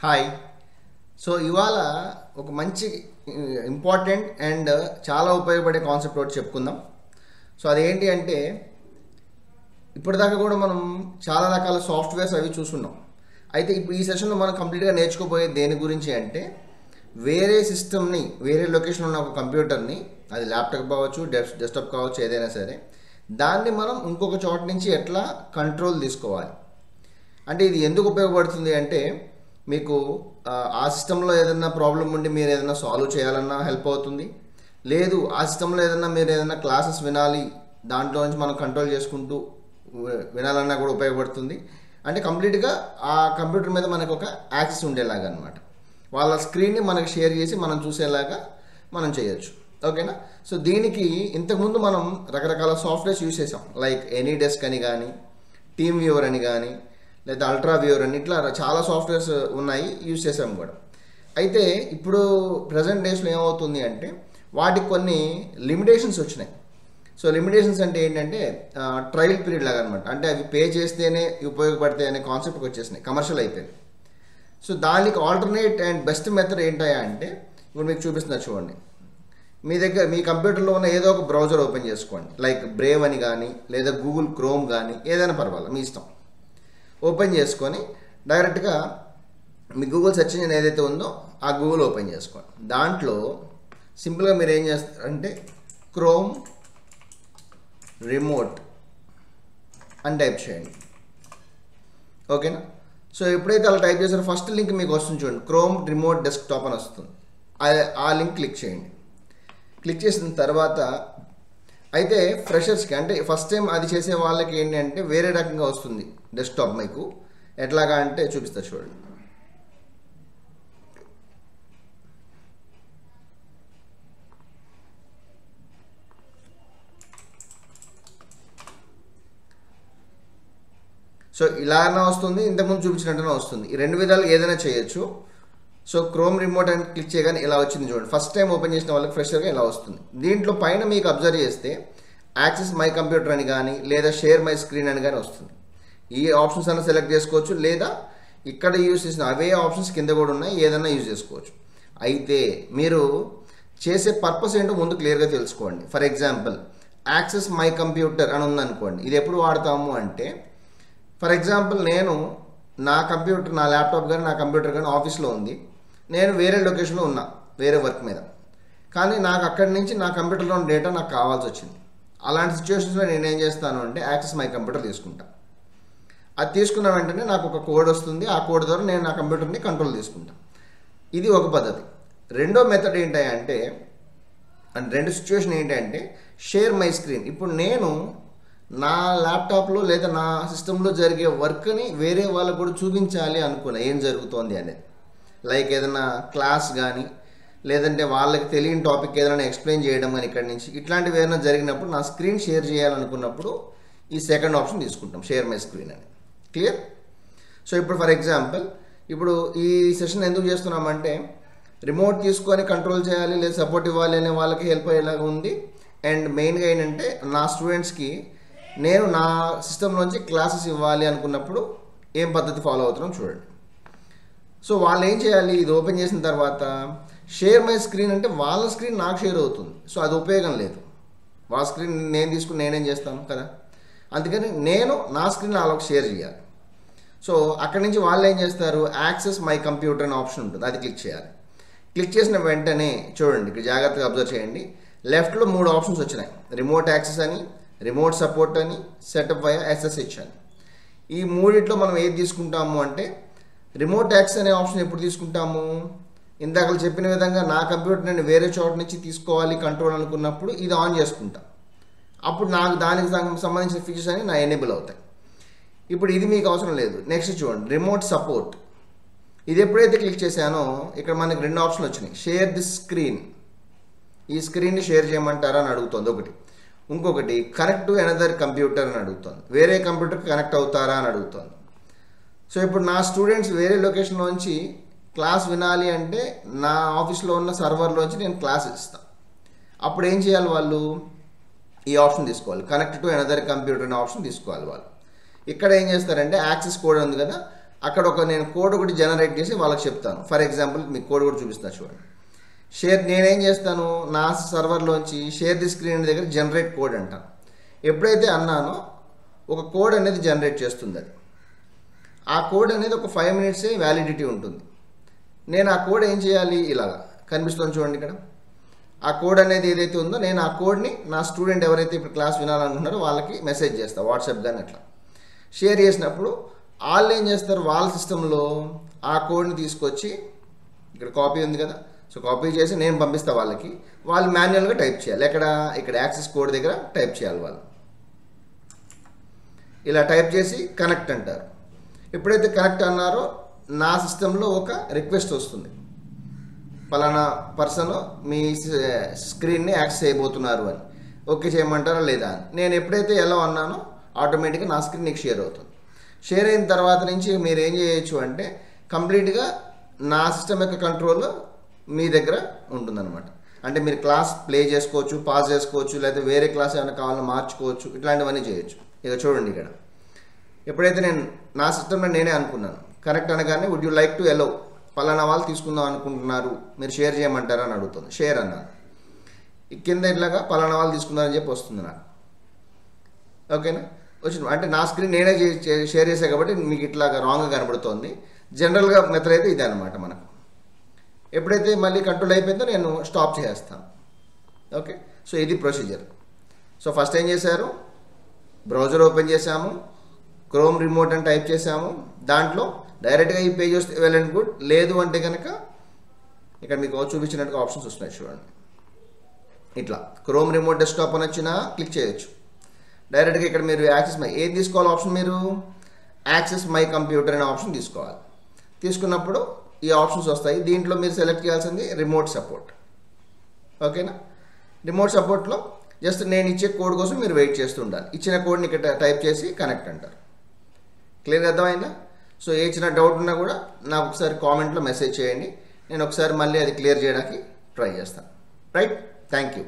Hi. So ఇవాళ ఒక మంచి ఇంపార్టెంట్ అండ్ చాలా ఉపయోగపడే కాన్సెప్ట్ ఒకటి చెప్పుకుందాం. సో అదేంటి అంటే ఇప్పటిదాకా కూడా మనం చాలా రకాల సాఫ్ట్వేర్స్ అవి చూసున్నాం. అయితే ఇప్పుడు ఈ సెషన్లో మనం కంప్లీట్గా నేర్చుకోబోయే దేని గురించి అంటే వేరే సిస్టమ్ని, వేరే లొకేషన్ ఉన్న ఒక కంప్యూటర్ని, అది ల్యాప్టాప్ కావచ్చు, డెస్క్టాప్ కావచ్చు, ఏదైనా సరే దాన్ని మనం ఇంకొక చోట నుంచి ఎట్లా కంట్రోల్ తీసుకోవాలి. అంటే ఇది ఎందుకు ఉపయోగపడుతుంది అంటే మీకు ఆ సిస్టంలో ఏదైనా ప్రాబ్లం ఉండి మీరు ఏదైనా సాల్వ్ చేయాలన్నా హెల్ప్ అవుతుంది. లేదు ఆ సిస్టంలో మీరు ఏదైనా క్లాసెస్ వినాలి, దాంట్లో నుంచి మనం కంట్రోల్ చేసుకుంటూ వినాలన్నా కూడా ఉపయోగపడుతుంది. అంటే కంప్లీట్గా ఆ కంప్యూటర్ మీద మనకు ఒక యాక్సెస్ ఉండేలాగా అనమాట. వాళ్ళ స్క్రీన్ని మనకు షేర్ చేసి మనం చూసేలాగా మనం చేయొచ్చు. ఓకేనా? సో దీనికి ఇంతకుముందు మనం రకరకాల సాఫ్ట్వేర్స్ యూజ్ చేసాం. లైక్ ఎనీ డెస్క్ అని కానీ, టీమ్ వ్యూవర్ అని కానీ, లేదా అల్ట్రా వ్యూవర్ అని, ఇట్లా చాలా సాఫ్ట్వేర్స్ ఉన్నాయి, యూజ్ చేసాం కూడా. అయితే ఇప్పుడు ప్రజెంట్ డేస్లో ఏమవుతుంది అంటే వాటికి కొన్ని లిమిటేషన్స్ వచ్చినాయి. సో లిమిటేషన్స్ అంటే ఏంటంటే ట్రయల్ పీరియడ్ లాగా అనమాట. అంటే అవి పే చేస్తేనే ఉపయోగపడతాయి అనే కాన్సెప్ట్కి వచ్చేసినాయి, కమర్షియల్ అయిపోయింది. సో దానికి ఆల్టర్నేట్ అండ్ బెస్ట్ మెథడ్ ఏంటయ్యా అంటే ఇప్పుడు మీకు చూపిస్తున్నా చూడండి. మీ కంప్యూటర్లో ఉన్న ఏదో ఒక బ్రౌజర్ ఓపెన్ చేసుకోండి. లైక్ బ్రేవ్ అని కానీ, లేదా గూగుల్ క్రోమ్ కానీ, ఏదైనా పర్వాలేదు, మీ ఇష్టం. ఓపెన్ చేసుకొని డైరెక్ట్గా మీ గూగుల్ సెర్చ్ ఇంజిన్ ఏదైతే ఉందో ఆ గూగుల్ ఓపెన్ చేసుకోండి. దాంట్లో సింపుల్గా మీరు ఏం చేస్తారంటే క్రోమ్ రిమోట్ అని టైప్ చేయండి. ఓకేనా? సో ఎప్పుడైతే అలా టైప్ చేసారో ఫస్ట్ లింక్ మీకు వస్తుంది చూడండి, క్రోమ్ రిమోట్ డెస్క్టాప్ అని వస్తుంది. ఆ లింక్ క్లిక్ చేయండి. క్లిక్ చేసిన తర్వాత అయితే ఫ్రెషర్స్కి, అంటే ఫస్ట్ టైం అది చేసే వాళ్ళకి ఏంటి అంటే వేరే రకంగా వస్తుంది డెస్క్టాప్. మీకు ఎట్లాగా అంటే చూపిస్తా చూడండి. సో ఇలానే వస్తుంది, ఇంతకుముందు చూపించినట్టునే వస్తుంది. ఈ రెండు విధాలు ఏదైనా చేయొచ్చు. సో క్రోమ్ రిమోట్ అని క్లిక్ చేయగానే ఇలా వచ్చింది చూడండి. ఫస్ట్ టైం ఓపెన్ చేసిన వాళ్ళకి ఫ్రెషర్గా ఇలా వస్తుంది. దీంట్లో పైన మీకు అబ్జర్వ్ చేస్తే యాక్సెస్ మై కంప్యూటర్ అని కానీ, లేదా షేర్ మై స్క్రీన్ అని కానీ వస్తుంది. ఈ ఆప్షన్స్ అన్న సెలెక్ట్ చేసుకోవచ్చు, లేదా ఇక్కడ యూజ్ చేసిన అవే ఆప్షన్స్ కింద కూడా ఉన్నాయి, ఏదైనా యూజ్ చేసుకోవచ్చు. అయితే మీరు చేసే పర్పస్ ఏంటో ముందు క్లియర్గా తెలుసుకోండి. For example access my computer అని ఉందనుకోండి. ఇది ఎప్పుడు వాడతాము అంటే ఫర్ ఎగ్జాంపుల్ నేను నా కంప్యూటర్, నా ల్యాప్టాప్ కానీ, నా కంప్యూటర్ కానీ ఆఫీస్లో ఉంది. నేను వేరే లొకేషన్లో ఉన్నా, వేరే వర్క్ మీద. కానీ నాకు అక్కడి నుంచి నా కంప్యూటర్లో ఉన్న డేటా నాకు కావాల్సి వచ్చింది. అలాంటి సిచ్యువేషన్స్లో నేను ఏం చేస్తాను అంటే యాక్సెస్ మై కంప్యూటర్ తీసుకుంటా. అది తీసుకున్న వెంటనే నాకు ఒక కోడ్ వస్తుంది. ఆ కోడ్ ద్వారా నేను నా కంప్యూటర్ని కంట్రోల్ తీసుకుంటాను. ఇది ఒక పద్ధతి. రెండో మెథడ్ ఏంటంటే, రెండు సిచ్యువేషన్ ఏంటంటే షేర్ మై స్క్రీన్. ఇప్పుడు నేను నా ల్యాప్టాప్లో లేదా నా సిస్టంలో జరిగే వర్క్ని వేరే వాళ్ళకు కూడా చూపించాలి అనుకున్నా, ఏం జరుగుతోంది అనేది. లైక్ ఏదైనా క్లాస్ కానీ, లేదంటే వాళ్ళకి తెలియని టాపిక్ ఏదైనా ఎక్స్ప్లెయిన్ చేయడం కానీ ఇక్కడి నుంచి, ఇట్లాంటివి ఏదైనా జరిగినప్పుడు నా స్క్రీన్ షేర్ చేయాలనుకున్నప్పుడు ఈ సెకండ్ ఆప్షన్ తీసుకుంటాం, షేర్ మై స్క్రీన్ అని. క్లియర్? సో ఇప్పుడు ఫర్ ఎగ్జాంపుల్ ఇప్పుడు ఈ సెషన్ ఎందుకు చేస్తున్నామంటే రిమోట్ తీసుకొని కంట్రోల్ చేయాలి, లేదా సపోర్ట్ ఇవ్వాలి అనే వాళ్ళకి హెల్ప్ అయ్యేలాగా ఉంది. అండ్ మెయిన్గా ఏంటంటే నా స్టూడెంట్స్కి నేను నా సిస్టంలోంచి క్లాసెస్ ఇవ్వాలి అనుకున్నప్పుడు ఏం పద్ధతి ఫాలో అవుతున్నాం చూడండి. సో వాళ్ళు ఏం చేయాలి, ఇది ఓపెన్ చేసిన తర్వాత షేర్ మై స్క్రీన్ అంటే వాళ్ళ స్క్రీన్ నాకు షేర్ అవుతుంది. సో అది ఉపయోగం లేదు. వాళ్ళ స్క్రీన్ నేను తీసుకుని నేనేం చేస్తాను కదా. అందుకని నేను నా స్క్రీన్ వాళ్ళకి షేర్ చేయాలి. సో అక్కడి నుంచి వాళ్ళు ఏం చేస్తారు, యాక్సెస్ మై కంప్యూటర్ అనే ఆప్షన్ ఉంటుంది, అది క్లిక్ చేయాలి. క్లిక్ చేసిన వెంటనే చూడండి, ఇక్కడ జాగ్రత్తగా అబ్జర్వ్ చేయండి. లెఫ్ట్లో 3 ఆప్షన్స్ వచ్చినాయి, రిమోట్ యాక్సెస్ అని, రిమోట్ సపోర్ట్ అని, సెటప్ వయా SSH అని. ఈ మూడిట్లో మనం ఏది తీసుకుంటాము అంటే రిమోట్ యాక్సెస్ అనే ఆప్షన్ ఎప్పుడు తీసుకుంటాము, ఇందాక చెప్పిన విధంగా నా కంప్యూటర్ నేను వేరే చోట నుంచి తీసుకోవాలి కంట్రోల్ అనుకున్నప్పుడు ఇది ఆన్ చేసుకుంటా. అప్పుడు నాకు దానికి సంబంధించిన ఫీచర్స్ అని నా ఎనేబుల్ అవుతాయి. ఇప్పుడు ఇది మీకు అవసరం లేదు. నెక్స్ట్ చూడండి, రిమోట్ సపోర్ట్. ఇది ఎప్పుడైతే క్లిక్ చేశానో ఇక్కడ మనకి 2 ఆప్షన్లు వచ్చినాయి. షేర్ దిస్ స్క్రీన్, ఈ స్క్రీన్ని షేర్ చేయమంటారా అని అడుగుతుంది ఒకటి. ఇంకొకటి కనెక్ట్ టు అనదర్ కంప్యూటర్ అని అడుగుతుంది, వేరే కంప్యూటర్కి కనెక్ట్ అవుతారా అని అడుగుతుంది. సో ఇప్పుడు నా స్టూడెంట్స్ వేరే లొకేషన్లోంచి క్లాస్ వినాలి అంటే నా ఆఫీస్లో ఉన్న సర్వర్లోంచి నేను క్లాస్ ఇస్తాను. అప్పుడు ఏం చేయాలి, వాళ్ళు ఈ ఆప్షన్ తీసుకోవాలి, కనెక్ట్ టు అనదర్ కంప్యూటర్ అనే ఆప్షన్ తీసుకోవాలి వాళ్ళు. ఇక్కడ ఏం చేస్తారంటే యాక్సెస్ కోడ్ ఉంది కదా, అక్కడ నేను కోడ్ ఒకటి జనరేట్ చేసి వాళ్ళకి చెప్తాను. ఫర్ ఎగ్జాంపుల్ మీకు కోడ్ కూడా చూపిస్తాను చూడండి. నేనేం చేస్తాను, నా సర్వర్లోంచి షేర్ ది స్క్రీన్ దగ్గర జనరేట్ కోడ్ అంటాను. ఎప్పుడైతే అన్నానో ఒక కోడ్ అనేది జనరేట్ చేస్తుంది. అది ఆ కోడ్ అనేది ఒక 5 minutes వ్యాలిడిటీ ఉంటుంది. నేను ఆ కోడ్ ఏం చేయాలి, ఇలాగా కనిపిస్తుంది చూడండి ఇక్కడ. ఆ కోడ్ అనేది ఏదైతే ఉందో నేను ఆ కోడ్ని నా స్టూడెంట్ ఎవరైతే ఇప్పుడు క్లాస్ వినాలనుకుంటున్నారో వాళ్ళకి మెసేజ్ చేస్తాను, వాట్సాప్ కానీ అట్లా షేర్ చేసినప్పుడు వాళ్ళు ఏం చేస్తారు, వాళ్ళ సిస్టంలో ఆ కోడ్ని తీసుకొచ్చి ఇక్కడ కాపీ ఉంది కదా, సో కాపీ చేసి నేను పంపిస్తాను వాళ్ళకి. వాళ్ళు మాన్యువల్గా టైప్ చేయాలి. ఇక్కడ యాక్సెస్ కోడ్ దగ్గర టైప్ చేయాలి వాళ్ళు. ఇలా టైప్ చేసి కనెక్ట్ అంటారు. ఎప్పుడైతే కనెక్ట్ అన్నారో నా సిస్టంలో ఒక రిక్వెస్ట్ వస్తుంది, పలానా పర్సన్ మీ స్క్రీన్ని యాక్సెస్ చేయబోతున్నారు అని. ఓకే చేయమంటారా లేదా అని. నేను ఎప్పుడైతే ఎలా అన్నానో ఆటోమేటిక్గా నా స్క్రీన్ నీకు షేర్ అవుతుంది. షేర్ అయిన తర్వాత నుంచి మీరు ఏం చేయొచ్చు అంటే కంప్లీట్గా నా సిస్టమ్ యొక్క కంట్రోల్ మీ దగ్గర ఉంటుందన్నమాట. అంటే మీరు క్లాస్ ప్లే చేసుకోవచ్చు, పాజ్ చేసుకోవచ్చు, లేదా వేరే క్లాస్ ఏమైనా కావాలన్నా మార్చుకోవచ్చు, ఇట్లాంటివన్నీ చేయొచ్చు. ఇక చూడండి ఇక్కడ ఎప్పుడైతే నేను నా సిస్టంలో నేనే అనుకున్నాను, కరెక్ట్ అనగానే వుడ్ యూ లైక్ టు ఎలో, పలానా వాళ్ళు తీసుకుందాం అనుకుంటున్నారు, మీరు షేర్ చేయమంటారా అని అడుగుతుంది. షేర్ అన్నాను. కింద ఇట్లాగా పలానా వాళ్ళు తీసుకున్నారని చెప్పి వస్తుంది నాకు. ఓకేనా, వచ్చింది. అంటే నా స్క్రీన్ నేనే షేర్ చేసా కాబట్టి మీకు ఇట్లాగా రాంగ్గా కనబడుతోంది. జనరల్గా మెథడ్ అయితే ఇదే అనమాట మనకు. ఎప్పుడైతే మళ్ళీ కంట్రోల్ అయిపోయిందో నేను స్టాప్ చేస్తాను. ఓకే, సో ఇది ప్రొసీజర్. సో ఫస్ట్ ఏం చేశారు, బ్రౌజర్ ఓపెన్ చేసాము, క్రోమ్ రిమోట్ అని టైప్ చేసాము, దాంట్లో డైరెక్ట్గా ఈ పేజ్ వస్తే వెల్ అండ్ గుడ్. లేదు అంటే కనుక ఇక్కడ మీకు చూపించినట్టుగా ఆప్షన్స్ వస్తున్నాయి చూడండి. ఇట్లా క్రోమ్ రిమోట్ డెస్క్టాప్ అని వచ్చినా క్లిక్ చేయొచ్చు. డైరెక్ట్గా ఇక్కడ మీరు యాక్సెస్ మై ఏం తీసుకోవాలి ఆప్షన్, మీరు యాక్సెస్ మై కంప్యూటర్ అనే ఆప్షన్ తీసుకోవాలి. తీసుకున్నప్పుడు ఈ ఆప్షన్స్ వస్తాయి. దీంట్లో మీరు సెలెక్ట్ చేయాల్సింది రిమోట్ సపోర్ట్. ఓకేనా, రిమోట్ సపోర్ట్లో జస్ట్ నేను ఇచ్చే కోడ్ కోసం మీరు వెయిట్ చేస్తూ ఉండాలి. ఇచ్చిన కోడ్ని ఇక్కడ టైప్ చేసి కనెక్ట్ అంటారు. క్లియర్గా అర్థమైందా? సో ఏ చిన్న డౌట్ ఉన్నా కూడా నాకు ఒకసారి కామెంట్లో మెసేజ్ చేయండి. నేను ఒకసారి మళ్ళీ అది క్లియర్ చేయడానికి ట్రై చేస్తాను. Right, thank you.